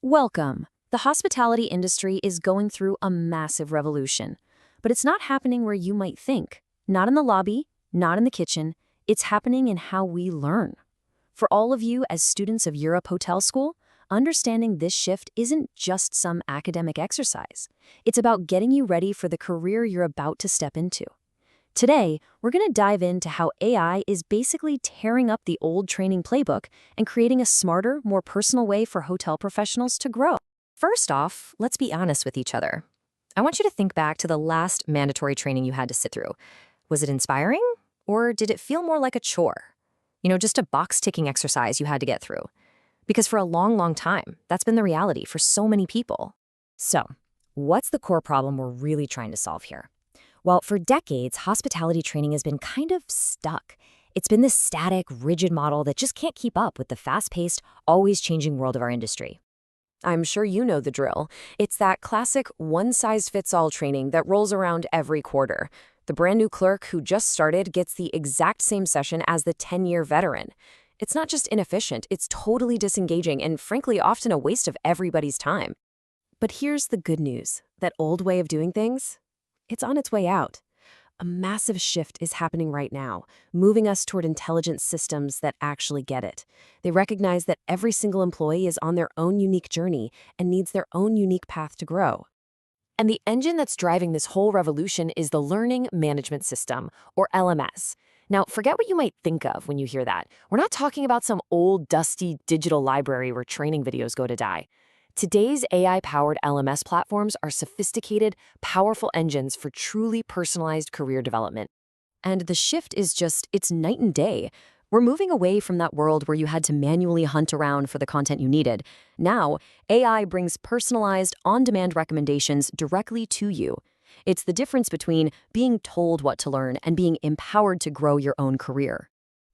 Welcome. The hospitality industry is going through a massive revolution, but it's not happening where you might think. Not in the lobby, not in the kitchen. It's happening in how we learn. For all of you as students of Europe Hotel School, understanding this shift isn't just some academic exercise. It's about getting you ready for the career you're about to step into. Today, we're going to dive into how AI is basically tearing up the old training playbook and creating a smarter, more personal way for hotel professionals to grow. First off, let's be honest with each other. I want you to think back to the last mandatory training you had to sit through. Was it inspiring, or did it feel more like a chore? Just a box-ticking exercise you had to get through. Because for a long, long time, that's been the reality for so many people. So, what's the core problem we're really trying to solve here? Well, for decades, hospitality training has been kind of stuck. It's been this static, rigid model that just can't keep up with the fast-paced, always-changing world of our industry. I'm sure you know the drill. It's that classic one-size-fits-all training that rolls around every quarter. The brand new clerk who just started gets the exact same session as the 10-year veteran. It's not just inefficient, it's totally disengaging and frankly often a waste of everybody's time. But here's the good news. That old way of doing things? It's on its way out. A massive shift is happening right now, moving us toward intelligent systems that actually get it. They recognize that every single employee is on their own unique journey and needs their own unique path to grow. And the engine that's driving this whole revolution is the Learning Management System, or LMS. Now, forget what you might think of when you hear that. We're not talking about some old, dusty digital library where training videos go to die. Today's AI-powered LMS platforms are sophisticated, powerful engines for truly personalized career development. And the shift is it's night and day. We're moving away from that world where you had to manually hunt around for the content you needed. Now, AI brings personalized, on-demand recommendations directly to you. It's the difference between being told what to learn and being empowered to grow your own career.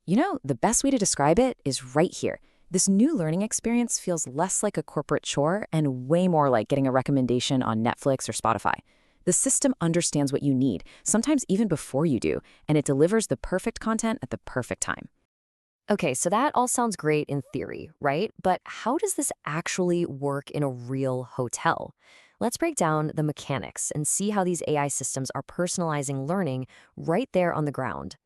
The best way to describe it is right here. This new learning experience feels less like a corporate chore and way more like getting a recommendation on Netflix or Spotify. The system understands what you need, sometimes even before you do, and it delivers the perfect content at the perfect time. Okay, so that all sounds great in theory, right? But how does this actually work in a real hotel? Let's break down the mechanics and see how these AI systems are personalizing learning right there on the ground.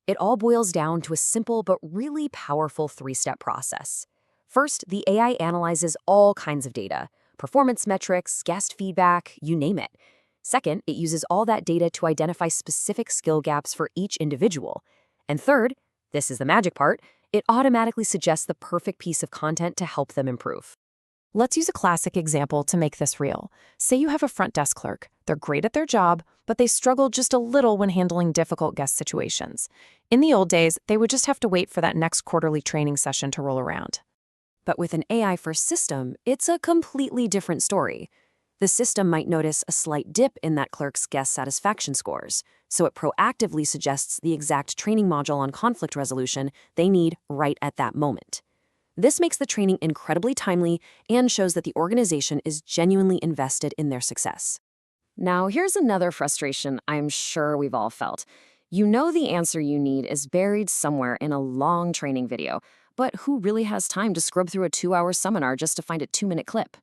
It all boils down to a simple but really powerful three-step process. First, the AI analyzes all kinds of data, performance metrics, guest feedback, you name it. Second, it uses all that data to identify specific skill gaps for each individual. And third, this is the magic part, it automatically suggests the perfect piece of content to help them improve. Let's use a classic example to make this real. Say you have a front desk clerk. They're great at their job, but they struggle just a little when handling difficult guest situations. In the old days, they would just have to wait for that next quarterly training session to roll around. But with an AI-first system, it's a completely different story. The system might notice a slight dip in that clerk's guest satisfaction scores, so it proactively suggests the exact training module on conflict resolution they need right at that moment. This makes the training incredibly timely and shows that the organization is genuinely invested in their success. Now, here's another frustration I'm sure we've all felt. You know the answer you need is buried somewhere in a long training video, but who really has time to scrub through a 2-hour seminar just to find a 2-minute clip?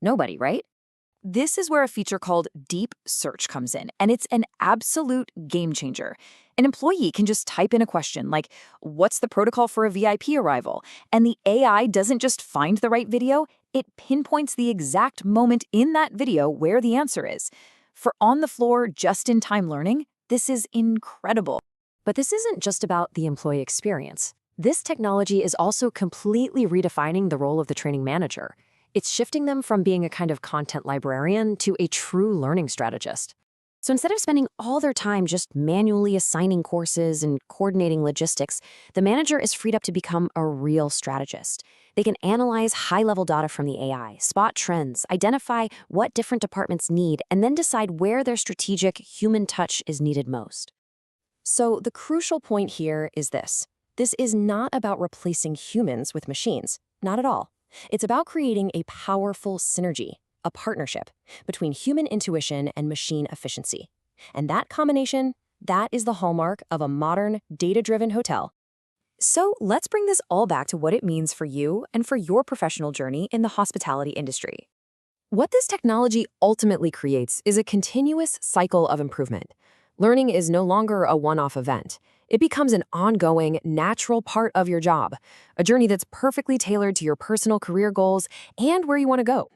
Nobody, right? This is where a feature called Deep Search comes in, and it's an absolute game changer. An employee can just type in a question like, what's the protocol for a VIP arrival? And the AI doesn't just find the right video, it pinpoints the exact moment in that video where the answer is. For on-the-floor, just-in-time learning, this is incredible. But this isn't just about the employee experience. This technology is also completely redefining the role of the training manager. It's shifting them from being a kind of content librarian to a true learning strategist. So instead of spending all their time just manually assigning courses and coordinating logistics, the manager is freed up to become a real strategist. They can analyze high-level data from the AI, spot trends, identify what different departments need, and then decide where their strategic human touch is needed most. So the crucial point here is this. This is not about replacing humans with machines. Not at all. It's about creating a powerful synergy, a partnership between human intuition and machine efficiency. And that combination, that is the hallmark of a modern, data-driven hotel. So let's bring this all back to what it means for you and for your professional journey in the hospitality industry. What this technology ultimately creates is a continuous cycle of improvement. Learning is no longer a one-off event. It becomes an ongoing, natural part of your job, a journey that's perfectly tailored to your personal career goals and where you want to go.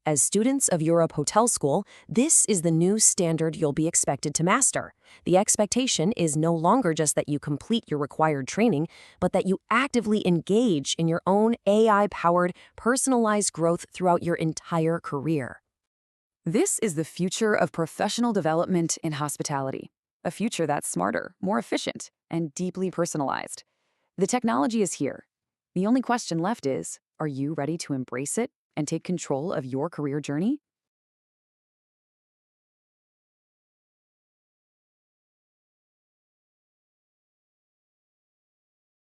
As students of Europe Hotel School, this is the new standard you'll be expected to master. The expectation is no longer just that you complete your required training, but that you actively engage in your own AI-powered, personalized growth throughout your entire career. This is the future of professional development in hospitality, a future that's smarter, more efficient, and deeply personalized. The technology is here. The only question left is, are you ready to embrace it and take control of your career journey?